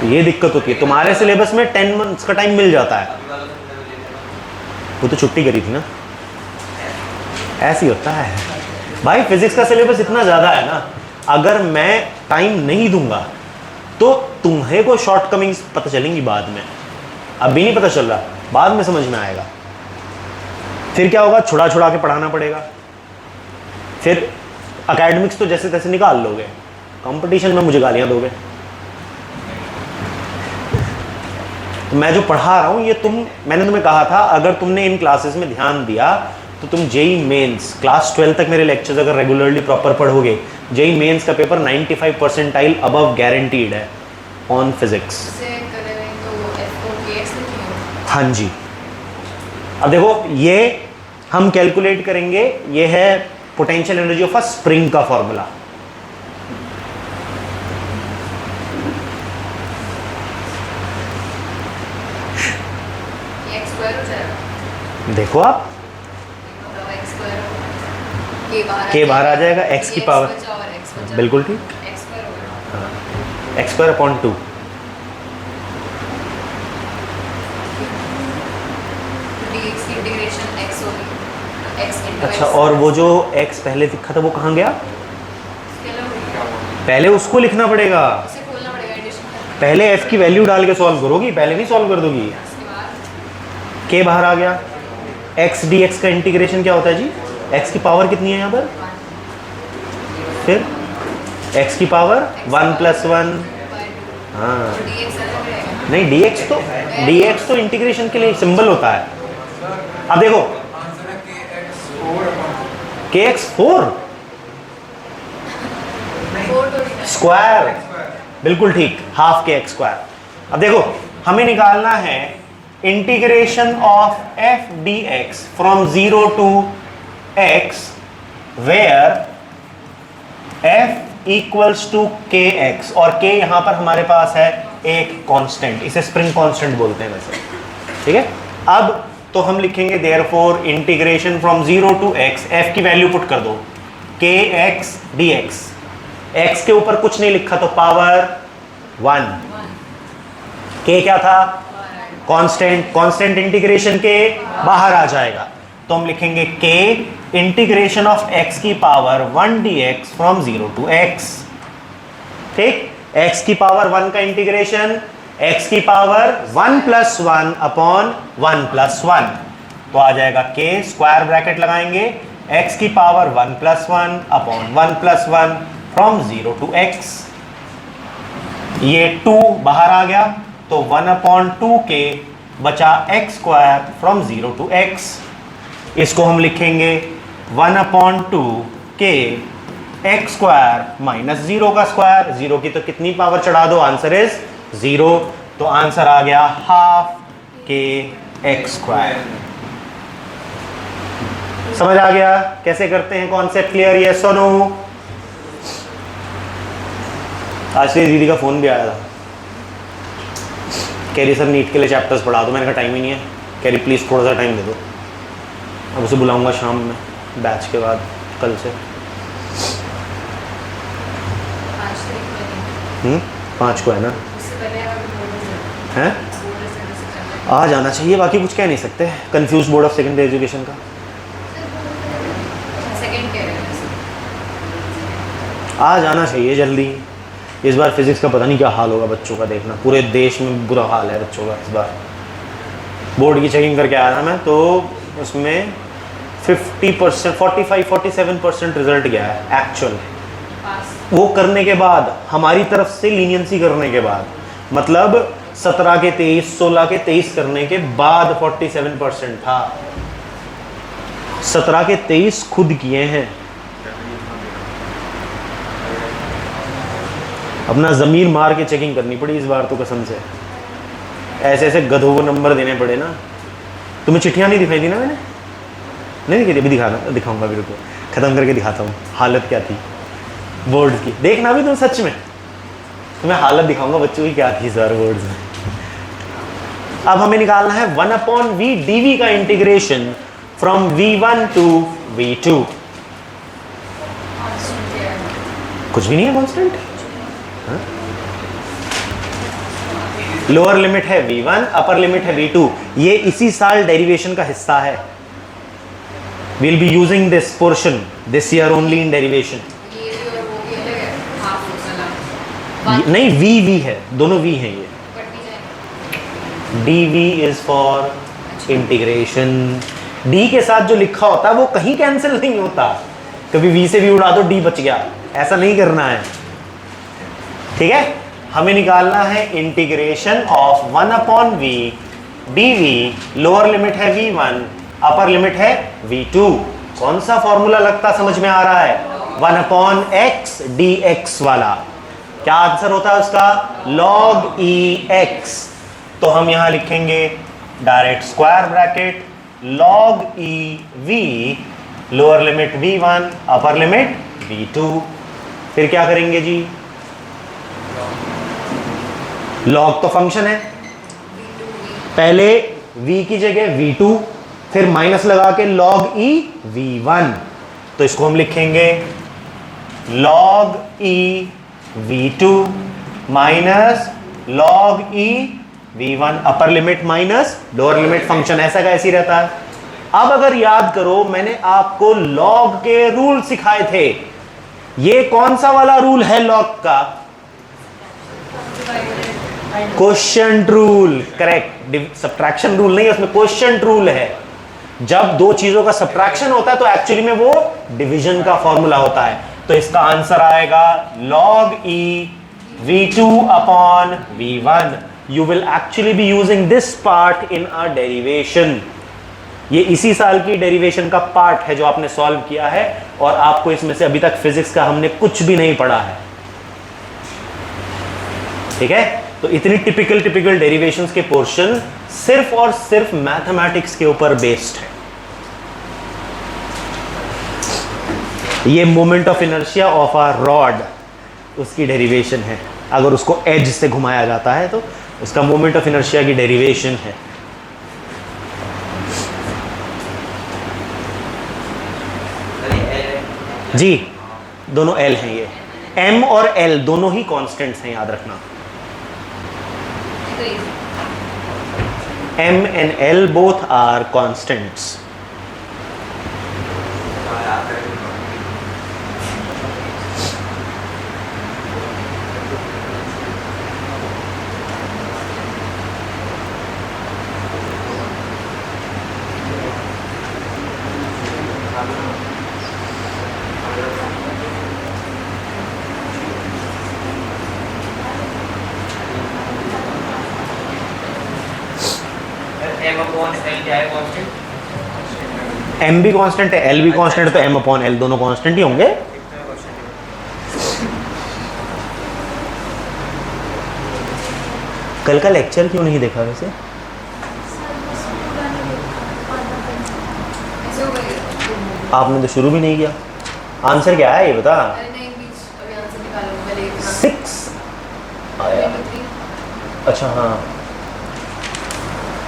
तो ये दिक्कत होती है, तुम्हारे सिलेबस में 10 मंथ्स का टाइम मिल जाता है। वो तो छुट्टी करी थी ना, ऐसी होता है भाई। फिजिक्स का सिलेबस इतना ज़्यादा है ना, अगर मैं टाइम नहीं दूंगा तो तुम्हें को शॉर्टकमिंग्स पता चलेंगी बाद में, अभी नहीं पता चल रहा, बाद में समझ में आएगा। फिर क्या होगा, छुड़ा छुड़ा के पढ़ाना पड़ेगा, फिर एकेडमिक्स तो जैसे तैसे निकाल लोगे, कंपटीशन में मुझे गालियां दोगे। तो मैं जो पढ़ा रहा हूँ ये मैंने तुम्हें कहा था, अगर तुमने इन क्लासेस में ध्यान दिया तो तुम जेई मेंस क्लास 12 तक मेरे लेक्चर्स अगर रेगुलरली प्रॉपर पढ़ोगे, जेई मेंस का पेपर 95 परसेंटाइल अबव गारंटीड है ऑन फिजिक्स। हाँ जी, अब देखो ये हम कैलकुलेट करेंगे, ये है potential energy of a spring का फॉर्मूला। देखो आप, के बाहर आ जाएगा, x की पावर बिल्कुल ठीक, x स्क्वायर अपॉन 2। अच्छा, और वो जो x पहले लिखा था वो कहाँ गया? पहले उसको लिखना पड़ेगा, पहले f की वैल्यू डाल के सॉल्व करोगी, पहले नहीं सॉल्व कर दोगी। k बाहर आ गया, x dx का इंटीग्रेशन क्या होता है जी? x की पावर कितनी है यहाँ पर? फिर x की पावर 1 + 1। हाँ नहीं, dx तो इंटीग्रेशन के लिए सिंबल होता है। अब देखो kx 4 स्क्वायर, बिल्कुल ठीक, हाफ kx स्क्वायर। अब देखो हमें निकालना है integration of f dx from 0 to x where f equals to kx, और k यहां पर हमारे पास है एक कांस्टेंट, इसे स्प्रिंग कांस्टेंट बोलते हैं वैसे, ठीक है। अब तो हम लिखेंगे therefore integration from 0 to x, f की वैल्यू पुट कर दो, kx dx, x के ऊपर कुछ नहीं लिखा तो पावर 1, k क्या था? कांस्टेंट, कांस्टेंट इंटीग्रेशन के बाहर आ जाएगा, तो हम लिखेंगे k इंटीग्रेशन ऑफ x की power 1 dx from 0 to x, ठीक। x की पावर 1 का इंटीग्रेशन x की पावर 1 + 1 अपॉन 1 + 1, तो आ जाएगा k, स्क्वायर ब्रैकेट लगाएंगे, x की power 1 + 1 upon 1 + 1 from 0 to x, ये 2 बाहर आ गया, तो 1/2k बचा x square from 0 to x, इसको हम लिखेंगे 1/2k x स्क्वायर माइनस 0 का स्क्वायर, 0 की तो कितनी पावर चढ़ा दो, आंसर इज 0, तो आंसर आ गया हाफ k x स्क्वायर। समझ आ गया कैसे करते हैं? Concept clear? यस और नो? आज से दीदी का फोन भी आया था, कह रही सर नीट के लिए चैप्टर्स पढ़ा दो, मैंने कहा टाइम ही नहीं है, कह रही प्लीज़ थोड़ा सा टाइम दे दो। अब उसे बुलाऊंगा शाम में बैच के बाद, कल से 5 को है ना, हैं? आ जाना चाहिए, बाकी कुछ कह नहीं सकते, confuse board of secondary education का। आ जाना चाहिए जल्दी, इस बार फिजिक्स का पता नहीं क्या हाल होगा बच्चों का, देखना पूरे देश में बुरा हाल है बच्चों का। इस बार बोर्ड की चेकिंग करके आया था मैं, तो उसमें 50%, 45-47% रिजल्ट गया है एक्चुअल, वो करने के बाद हमारी तरफ से लीनियंसी करने के बाद, मतलब 17 के 23, 16 के 23 करने के बाद 47% था, 17 के 23 खुद किए हैं। अपना ज़मीर मार के चेकिंग करनी पड़ी इस बार तो कसम से, ऐसे ऐसे गधों को नंबर देने पड़े ना। तुम्हें चिट्ठियाँ नहीं दिखाई दी ना मैंने? नहीं दिखाई, अभी दिखाऊंगा, अभी रुको ख़त्म करके दिखाता हूँ हालत क्या थी बोर्ड की, देखना भी तुम सच में, तुम्हें हालत दिखाऊंगा बच्चों की क्या थी इस बार बोर्ड में। अब हमें निकालना है 1/v dv का integration from v1 to v2। कुछ भी नहीं है कांस्टेंट, लोअर लिमिट है v1, अपर लिमिट है v2, ये इसी साल डेरिवेशन का हिस्सा है। We'll be using this portion this year only in derivation। नहीं, v है, दोनों v हैं ये। dv is for integration, d के साथ जो लिखा होता है वो कहीं कैंसिल नहीं होता, कभी v से v उड़ा दो d बच गया, ऐसा नहीं करना है, ठीक है। हमें निकालना है integration of 1/v dv, lower limit है v1, अपर लिमिट है v2। कौन सा फॉर्मूला लगता समझ में आ रहा है? 1/x dx वाला। क्या आंसर होता है उसका? log ex। तो हम यहां लिखेंगे direct square bracket log e v, lower limit v1, upper limit v2। फिर क्या करेंगे जी? log तो फंक्शन है, पहले v की जगह v2, फिर माइनस लगा के log e v1, तो इसको हम लिखेंगे log e v2 minus log e v1, upper limit minus lower limit, function ऐसा का ऐसे ही रहता है। अब अगर याद करो, मैंने आपको log के रूल सिखाए थे। ये कौन सा वाला रूल है log का? Quotient rule, correct. Subtraction rule नहीं है, उसमें क्वोशिएंट रूल है। जब दो चीजों का सब्ट्रैक्शन होता है तो एक्चुअली में वो डिवीजन का फॉर्मूला होता है। तो इसका आंसर आएगा log e v2 upon v1। You will actually be using this part in a derivation। ये इसी साल की डेरिवेशन का पार्ट है जो आपने सॉल्व किया है, और आपको इसमें से अभी तक फिजिक्स का हमने कुछ भी नहीं पढ़ा है। ठीक है, तो इतनी टिपिकल डेरिवेशंस के पोर्शन सिर्फ और सिर्फ मैथमेटिक्स के ऊपर बेस्ड है। ये moment of inertia of a rod, उसकी डेरिवेशन है। अगर उसको एज से घुमाया जाता है तो उसका मोमेंट ऑफ इनर्शिया की डेरिवेशन है। जी, दोनों एल हैं। ये एम और एल दोनों ही कांस्टेंट्स हैं, याद रखना। M and L both are constants. M भी कांस्टेंट है, एल भी कांस्टेंट है, तो एम अपॉन एल दोनों कांस्टेंट ही होंगे। कल का लेक्चर क्यों नहीं देखा वैसे? आपने तो शुरू भी नहीं किया। आंसर क्या है ये बता। 6 आया। अच्छा हाँ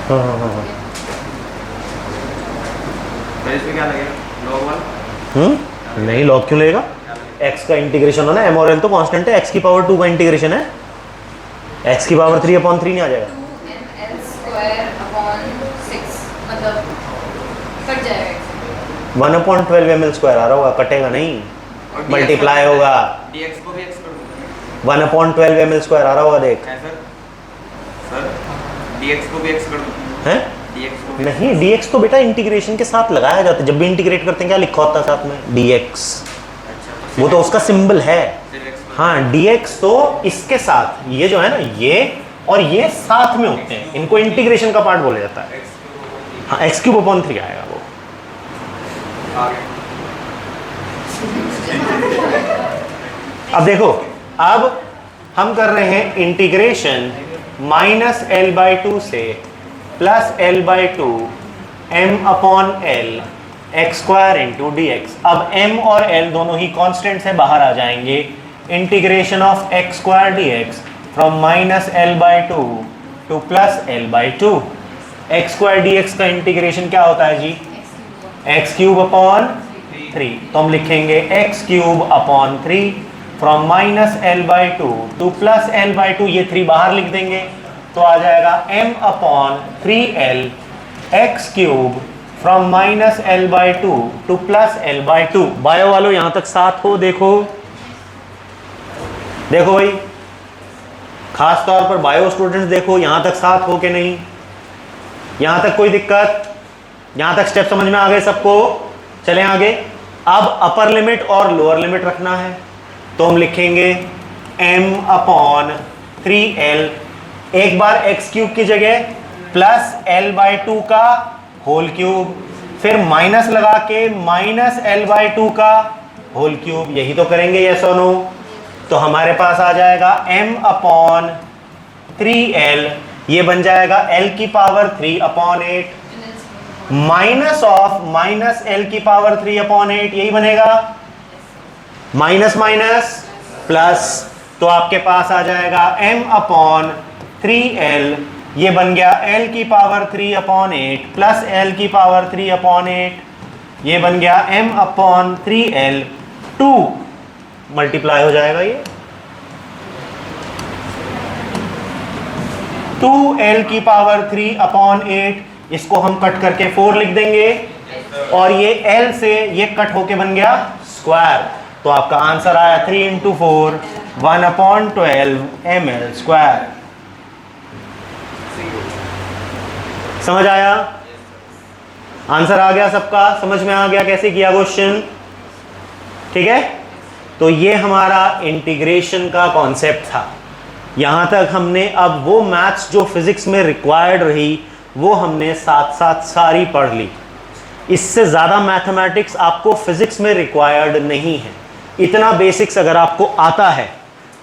हाँ हाँ हाँ। इसमें क्या लगेगा? log 1? नहीं, लॉग क्यों लगेगा? x का इंटीग्रेशन होना, m और l तो कांस्टेंट है, x की पावर 2 का इंटीग्रेशन है, x की पावर 3/3 नहीं आ जाएगा? 2ml² मतलब कट जाएगा। 1/12 ml² आ रहा होगा, कटेगा नहीं, मल्टीप्लाई होगा। dx को भी x कर दूं। 1/12 ml² आ रहा होगा, देख। है सर dx को भी x कर दूं। हैं? dx को भी नहीं, dx तो बेटा इंटीग्रेशन के साथ लगाया जाता है। जब भी इंटीग्रेट करते हैं क्या लिखा होता है साथ में? dx। अच्छा, वो तो उसका सिंबल है। सिर्फ x हाँ, dx तो इसके साथ, ये जो है ना, ये और ये साथ में होते हैं, इनको इंटीग्रेशन का पार्ट बोला जाता है। हाँ, x³ आएगा वो। आगे अब देखो, अब हम कर रहे हैं इंटीग्रेशन -l/2 से +l/2 m/l x² into dx। अब m और l दोनों ही कॉन्स्टेंट्स है, बाहर आ जाएंगे। Integration of x² dx from -l/2 to +l/2। x² dx का इंटीग्रेशन क्या होता है जी? x³ 3। तो हम लिखेंगे x³ 3 from -l/2 to +l/2। ये 3 बाहर लिख देंगे तो आ जाएगा m/3l x³ from -l/2 to +l/2। Bio वालों यहां तक साथ हो? देखो देखो भाई, खास तौर पर बायो स्टूडेंट्स देखो, यहां तक साथ हो कि नहीं? यहां तक कोई दिक्कत? यहां तक स्टेप समझ में आ गए सबको? चलें आगे। अब अपर लिमिट और लोअर लिमिट रखना है, तो हम लिखेंगे m/3l। एक बार x³ की जगह +l/2 का होल क्यूब, फिर माइनस लगा के -l/2 का होल क्यूब। यही तो करेंगे, यस और नो? तो हमारे पास आ जाएगा m/3l, ये बन जाएगा l⁻3/8 माइनस ऑफ -l⁻3/8, यही बनेगा। माइनस माइनस प्लस, तो आपके पास आ जाएगा m/3l, ये बन गया l⁻3/8 प्लस l⁻3/8 ये बन गया m/3l, 2 मल्टीप्लाई हो जाएगा ये 2l की पावर 3/8, इसको हम कट करके 4 लिख देंगे और ये l से ये कट होके बन गया स्क्वायर, तो आपका आंसर आया 3 × 4 1/12 ml स्क्वायर। समझ आया? आंसर आ गया सबका? समझ में आ गया कैसे किया क्वेश्चन? ठीक है, तो ये हमारा इंटीग्रेशन का कॉन्सेप्ट था। यहां तक हमने अब वो मैथ्स जो फिजिक्स में रिक्वायर्ड रही वो हमने साथ साथ सारी पढ़ ली। इससे ज़्यादा मैथमेटिक्स आपको फिजिक्स में रिक्वायर्ड नहीं है। इतना बेसिक्स अगर आपको आता है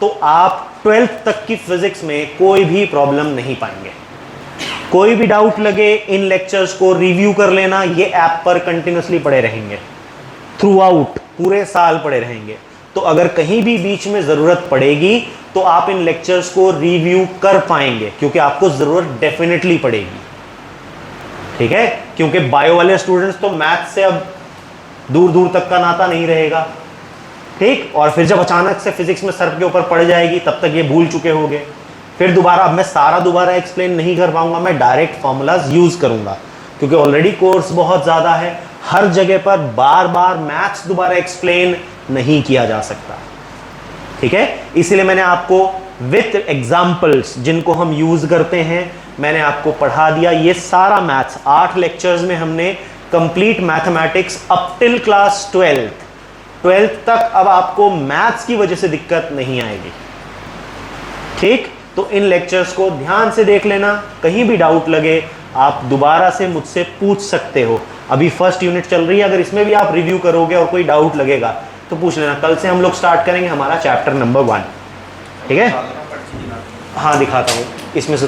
तो आप 12th तक की फिजिक्स में कोई भी प्रॉब्लम नहीं पाएंगे। कोई भी डाउट लगे इन लेक्चर्स को रिव्यू कर लेना, ये ऐप पर कंटिन्यूसली पढ़े रहेंगे, थ्रू आउट पूरे साल पढ़े रहेंगे। तो अगर कहीं भी बीच में ज़रूरत पड़ेगी तो आप इन लेक्चर्स को रिव्यू कर पाएंगे, क्योंकि आपको ज़रूरत डेफिनेटली पड़ेगी। ठीक है, क्योंकि बायो वाले स्टूडेंट्स तो मैथ से अब दूर दूर तक का नाता नहीं रहेगा। ठीक, और फिर जब अचानक से फिजिक्स में सर के ऊपर पड़ जाएगी तब तक ये भूल चुके होंगे। फिर दोबारा अब मैं सारा दोबारा एक्सप्लेन नहीं कर पाऊंगा, मैं डायरेक्ट फॉर्मूलाज यूज़ करूंगा, क्योंकि ऑलरेडी कोर्स बहुत ज़्यादा है, हर जगह पर बार बार मैथ्स दोबारा एक्सप्लेन नहीं किया जा सकता। ठीक है, इसीलिए मैंने आपको विथ एग्जाम्पल्स जिनको हम यूज़ करते हैं मैंने आपको पढ़ा दिया। ये सारा मैथ्स 8 लेक्चर्स में हमने complete mathematics up till class 12th तक अब आपको मैथ्स की वजह से दिक्कत नहीं आएगी। ठीक, तो इन लेक्चर्स को ध्यान से देख लेना, कहीं भी डाउट लगे आप दोबारा से मुझसे पूछ सकते हो। अभी फर्स्ट यूनिट चल रही है, अगर इसमें भी आप रिव्यू करोगे और कोई डाउट लगेगा तो पूछ लेना। कल से हम लोग स्टार्ट करेंगे हमारा चैप्टर नंबर 1। ठीक है, हाँ दिखाता हूँ इसमें से तो